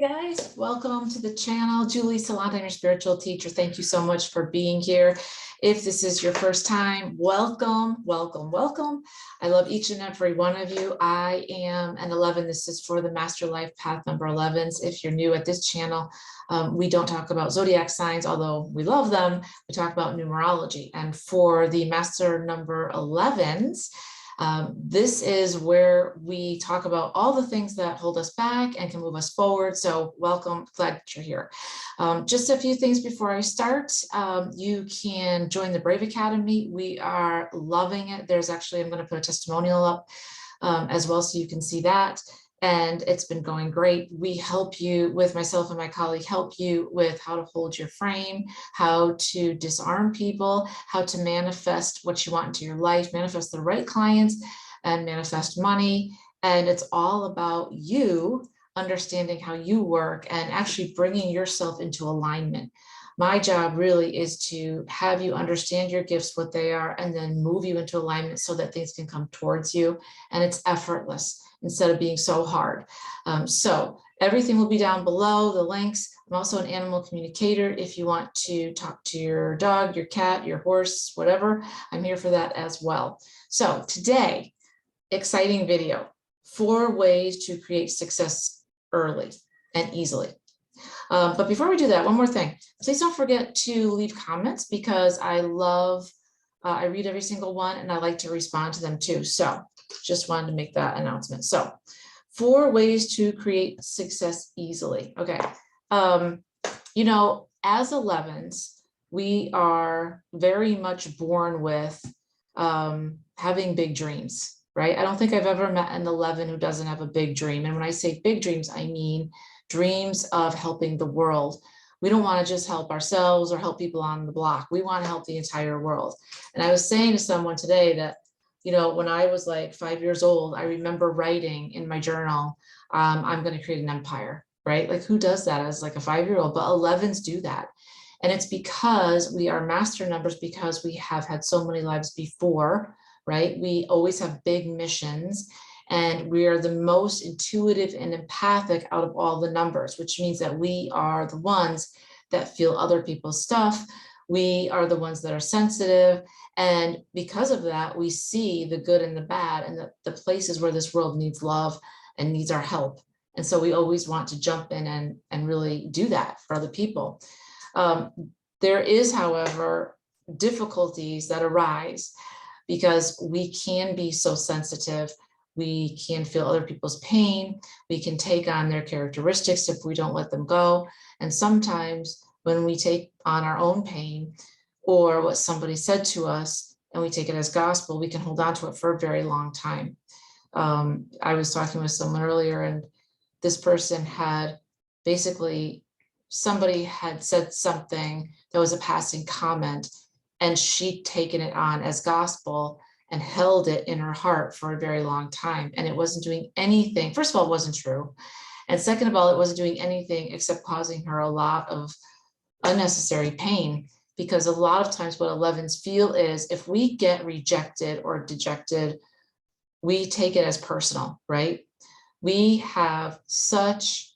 Guys, welcome to the channel. Julie Saillant, I'm your spiritual teacher. Thank you so much for being here. If this is your first time, welcome, welcome, welcome. I love each and every one of you. I am an 11. This is for the Master Life Path number 11s. If you're new at this channel, we don't talk about zodiac signs, although we love them. We talk about numerology. And for the Master number 11s, this is where we talk about all the things that hold us back and can move us forward. So welcome, glad that you're here. Just a few things before I start. You can join the Brave Academy. We are loving it. There's actually, I'm going to put a testimonial up as well so you can see that. And it's been going great. We help you with myself and my colleague, help you with how to hold your frame, how to disarm people, how to manifest what you want into your life, manifest the right clients and manifest money. And it's all about you understanding how you work and actually bringing yourself into alignment. My job really is to have you understand your gifts, what they are, and then move you into alignment so that things can come towards you. And it's effortless instead of being so hard. So everything will be down below, the links. I'm also an animal communicator. If you want to talk to your dog, your cat, your horse, whatever, I'm here for that as well. So today, exciting video, 4 ways to create success early and easily. But before we do that, one more thing, please don't forget to leave comments because I read every single one and I like to respond to them too. So just wanted to make that announcement. So 4 ways to create success easily. Okay. You know, as 11s, we are very much born with having big dreams, right? I don't think I've ever met an 11 who doesn't have a big dream. And when I say big dreams, I mean dreams of helping the world. We don't want to just help ourselves or help people on the block. We want to help the entire world. And I was saying to someone today that, you know, when I was like 5 years old, I remember writing in my journal, I'm going to create an empire, right? Like who does that as like a 5-year-old? But 11s do that. And it's because we are master numbers because we have had so many lives before, right? We always have big missions. And we are the most intuitive and empathic out of all the numbers, which means that we are the ones that feel other people's stuff. We are the ones that are sensitive. And because of that, we see the good and the bad and the places where this world needs love and needs our help. And so we always want to jump in and really do that for other people. There is, however, difficulties that arise because we can be so sensitive. We can feel other people's pain. We can take on their characteristics if we don't let them go. And sometimes when we take on our own pain or what somebody said to us and we take it as gospel, we can hold on to it for a very long time. I was talking with someone earlier and this person had basically, somebody had said something that was a passing comment and she'd taken it on as gospel and held it in her heart for a very long time. And it wasn't doing anything. First of all, it wasn't true. And second of all, it wasn't doing anything except causing her a lot of unnecessary pain, because a lot of times what 11s feel is if we get rejected or dejected, we take it as personal, right? We have such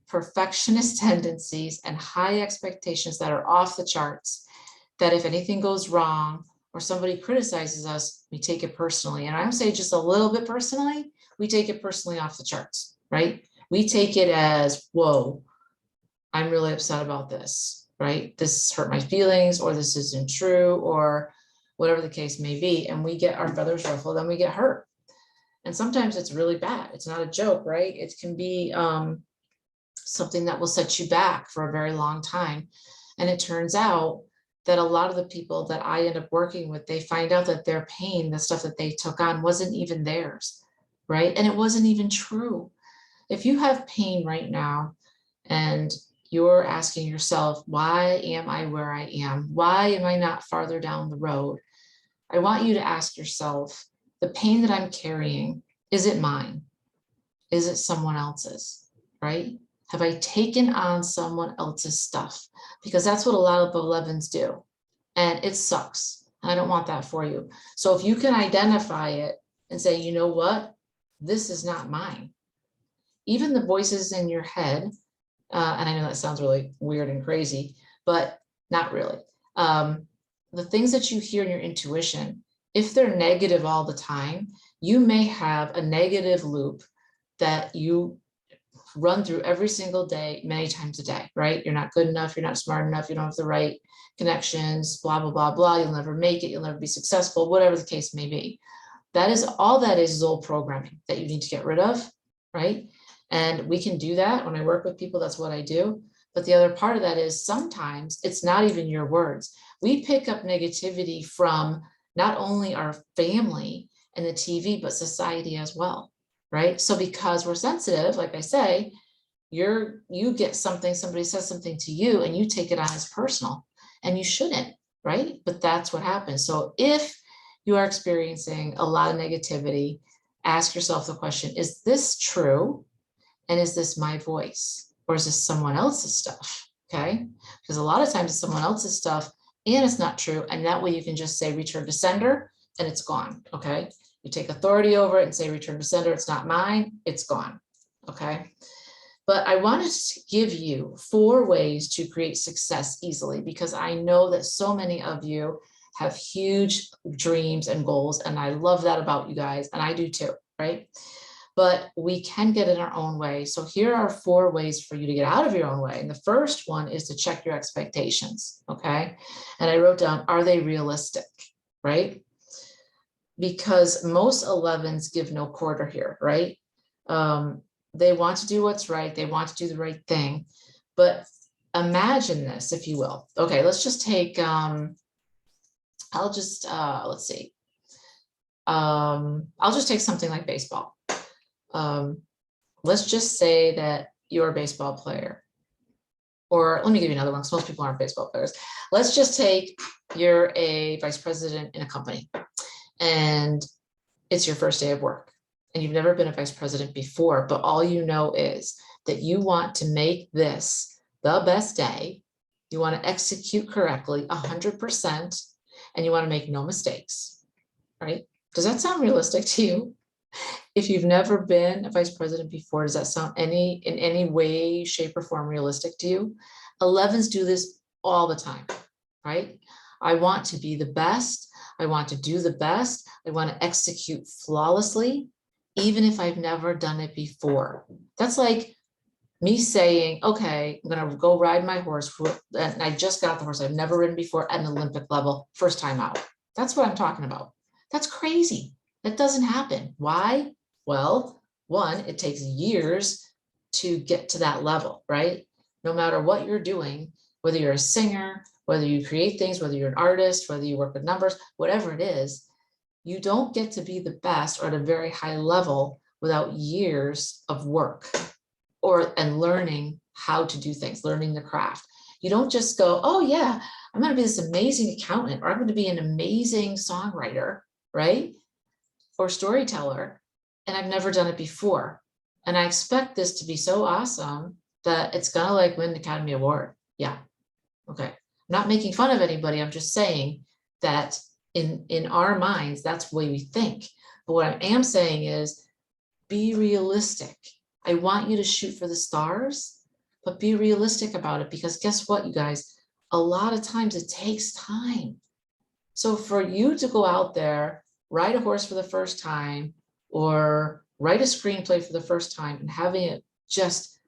perfectionist tendencies and high expectations that are off the charts that if anything goes wrong, or somebody criticizes us, we take it personally. And I would say just a little bit personally, we take it personally off the charts, right? We take it as, whoa, I'm really upset about this, right? This hurt my feelings, or this isn't true, or whatever the case may be. And we get our feathers ruffled and we get hurt. And sometimes it's really bad. It's not a joke, right? It can be something that will set you back for a very long time. And it turns out that a lot of the people that I end up working with, they find out that their pain, the stuff that they took on wasn't even theirs, right? And it wasn't even true. If you have pain right now and you're asking yourself, why am I where I am? Why am I not farther down the road? I want you to ask yourself, the pain that I'm carrying, is it mine? Is it someone else's, right? Have I taken on someone else's stuff? Because that's what a lot of 11s do. And it sucks. I don't want that for you. So if you can identify it and say, you know what, this is not mine. Even the voices in your head And I know that sounds really weird and crazy, but not really. The things that you hear in your intuition, if they're negative all the time, you may have a negative loop that you run through every single day, many times a day, right? You're not good enough. You're not smart enough. You don't have the right connections, blah, blah, blah, blah. You'll never make it. You'll never be successful, whatever the case may be. That is old programming that you need to get rid of, right? And we can do that. When I work with people, that's what I do. But the other part of that is sometimes it's not even your words. We pick up negativity from not only our family and the TV, but society as well, right? So because we're sensitive, like I say, you get something, somebody says something to you and you take it on as personal, and you shouldn't, right? But that's what happens. So if you are experiencing a lot of negativity, ask yourself the question, is this true? And is this my voice? Or is this someone else's stuff? Okay. Because a lot of times it's someone else's stuff and it's not true. And that way you can just say return to sender and it's gone. Okay. You take authority over it and say return to sender. It's not mine. It's gone. Okay. But I wanted to give you 4 ways to create success easily, because I know that so many of you have huge dreams and goals. And I love that about you guys. And I do too. Right. But we can get in our own way. So here are 4 ways for you to get out of your own way. And the first one is to check your expectations, okay? And I wrote down, are they realistic, right? Because most 11s give no quarter here, right? They want to do what's right. They want to do the right thing. But imagine this, if you will. Okay, let's just take, let's see. I'll just take something like baseball. Let's just say that you're a baseball player, or let me give you another one, because most people aren't baseball players. Let's just take you're a vice president in a company and it's your first day of work and you've never been a vice president before, but all you know is that you want to make this the best day. You want to execute correctly 100% and you want to make no mistakes, right? Does that sound realistic to you? If you've never been a vice president before, does that sound in any way, shape, or form realistic to you? 11s do this all the time, right? I want to be the best. I want to do the best. I want to execute flawlessly, even if I've never done it before. That's like me saying, okay, I'm going to go ride my horse. And I just got the horse I've never ridden before at an Olympic level, first time out. That's what I'm talking about. That's crazy. That doesn't happen. Why? Well, one, it takes years to get to that level, right? No matter what you're doing, whether you're a singer, whether you create things, whether you're an artist, whether you work with numbers, whatever it is, you don't get to be the best or at a very high level without years of work and learning how to do things, learning the craft. You don't just go, oh yeah, I'm going to be this amazing accountant, or I'm going to be an amazing songwriter, right? Or storyteller, and I've never done it before. And I expect this to be so awesome that it's gonna like win the Academy Award. Yeah, okay. I'm not making fun of anybody. I'm just saying that in our minds, that's the way we think. But what I am saying is be realistic. I want you to shoot for the stars, but be realistic about it, because guess what, you guys? A lot of times it takes time. So for you to go out there, ride a horse for the first time, or write a screenplay for the first time and having it just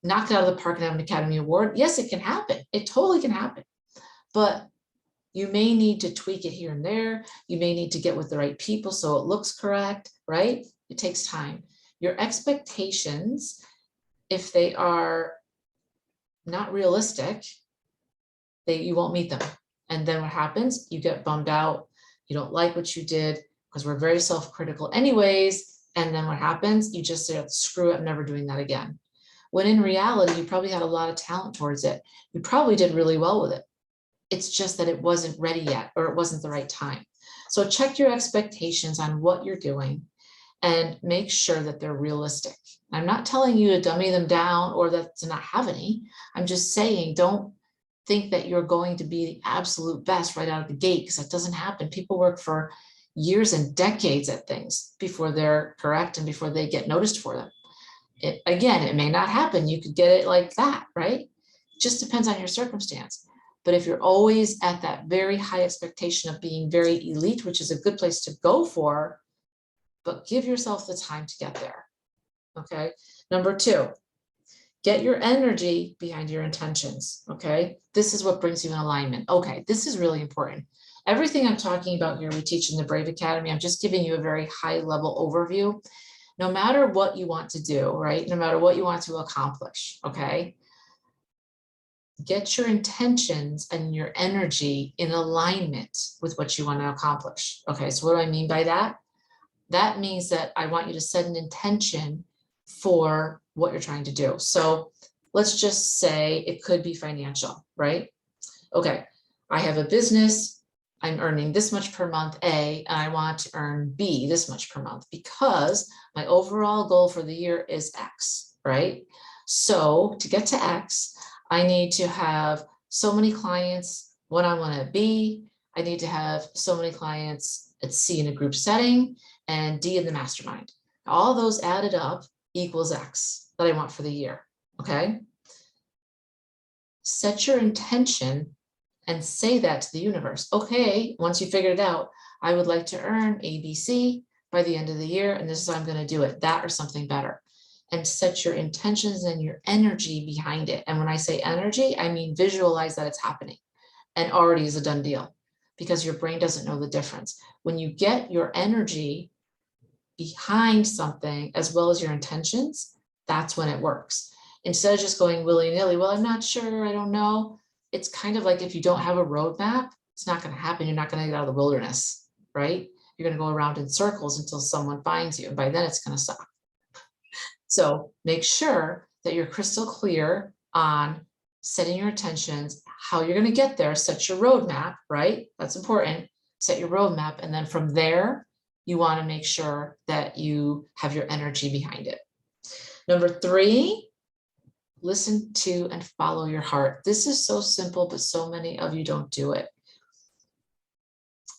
knock it out of the park and have an Academy Award, yes, it can happen. It totally can happen. But you may need to tweak it here and there. You may need to get with the right people so it looks correct, right? It takes time. Your expectations, if they are not realistic, you won't meet them. And then what happens? You get bummed out. You don't like what you did, because we're very self-critical anyways. And then what happens? You just say, screw it, I'm never doing that again. When in reality, you probably had a lot of talent towards it. You probably did really well with it. It's just that it wasn't ready yet, or it wasn't the right time. So check your expectations on what you're doing and make sure that they're realistic. I'm not telling you to dummy them down or that to not have any. I'm just saying, don't think that you're going to be the absolute best right out of the gate, because that doesn't happen. People work for years and decades at things before they're correct and before they get noticed for them. Again, it may not happen. You could get it like that, right? It just depends on your circumstance. But if you're always at that very high expectation of being very elite, which is a good place to go for, but give yourself the time to get there. Okay. Number 2, get your energy behind your intentions. Okay. This is what brings you in alignment. Okay. This is really important. Everything I'm talking about here, we teach in the Brave Academy. I'm just giving you a very high level overview. No matter what you want to do, right? No matter what you want to accomplish, okay? Get your intentions and your energy in alignment with what you want to accomplish. Okay, so what do I mean by that? That means that I want you to set an intention for what you're trying to do. So let's just say it could be financial, right? Okay, I have a business. I'm earning this much per month, A, and I want to earn B, this much per month, because my overall goal for the year is X, right? So to get to X, I need to have so many clients one-on-one at B. I need to have so many clients at C in a group setting and D in the mastermind. All those added up equals X that I want for the year, okay? Set your intention and say that to the universe. Okay, once you figured it out, I would like to earn ABC by the end of the year, and this is how I'm going to do it, that or something better. And set your intentions and your energy behind it. And when I say energy, I mean visualize that it's happening and already is a done deal, because your brain doesn't know the difference. When you get your energy behind something as well as your intentions, that's when it works. Instead of just going willy-nilly, well, I'm not sure, I don't know. It's kind of like if you don't have a roadmap, it's not going to happen. You're not going to get out of the wilderness, right? You're going to go around in circles until someone finds you. And by then it's going to stop. So make sure that you're crystal clear on setting your intentions, how you're going to get there, set your roadmap, right? That's important. Set your roadmap. And then from there, you want to make sure that you have your energy behind it. Number 3, listen to and follow your heart. This is so simple, but so many of you don't do it.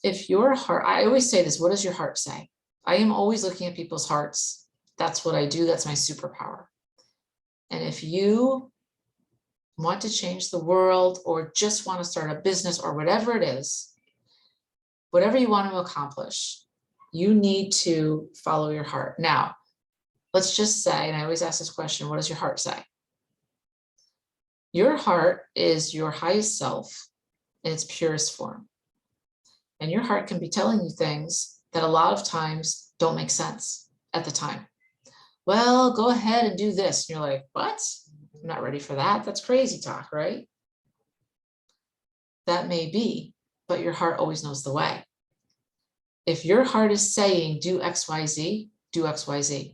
If your heart, I always say this, what does your heart say? I am always looking at people's hearts. That's what I do. That's my superpower. And if you want to change the world or just want to start a business or whatever it is, whatever you want to accomplish, you need to follow your heart. Now, let's just say, and I always ask this question, what does your heart say? Your heart is your highest self in its purest form. And your heart can be telling you things that a lot of times don't make sense at the time. Well, go ahead and do this. And you're like, what? I'm not ready for that. That's crazy talk, right? That may be, but your heart always knows the way. If your heart is saying do X, Y, Z, do X, Y, Z.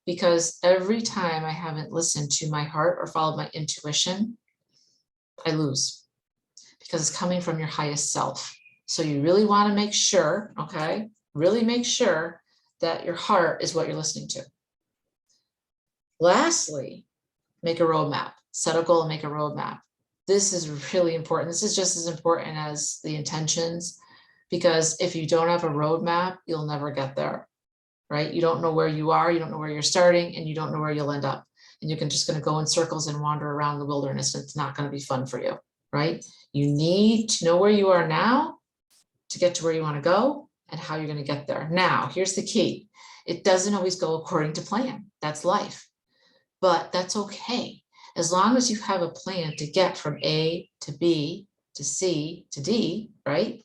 Because every time I haven't listened to my heart or followed my intuition, I lose, because it's coming from your highest self. So you really want to make sure, okay, really make sure that your heart is what you're listening to. Lastly, make a roadmap, set a goal and make a roadmap. This is really important. This is just as important as the intentions, because if you don't have a roadmap, you'll never get there. Right? You don't know where you are, you don't know where you're starting, and you don't know where you'll end up. And you're just going to go in circles and wander around the wilderness. And it's not going to be fun for you, right? You need to know where you are now to get to where you want to go and how you're going to get there. Now, here's the key. It doesn't always go according to plan. That's life. But that's okay. As long as you have a plan to get from A to B to C to D, right?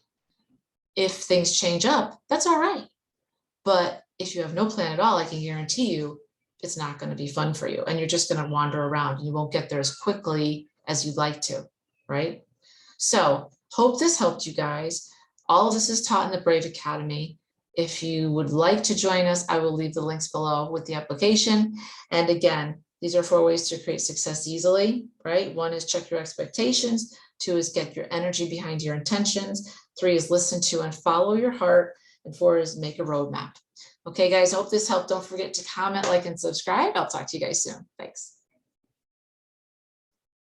If things change up, that's all right. But if you have no plan at all, I can guarantee you it's not going to be fun for you. And you're just going to wander around and you won't get there as quickly as you'd like to, right? So hope this helped you guys. All of this is taught in the Brave Academy. If you would like to join us, I will leave the links below with the application. And again, these are 4 ways to create success easily, right? 1 is check your expectations. 2 is get your energy behind your intentions. 3 is listen to and follow your heart. And 4 is make a roadmap. Okay, guys, I hope this helped. Don't forget to comment, like, and subscribe. I'll talk to you guys soon. Thanks.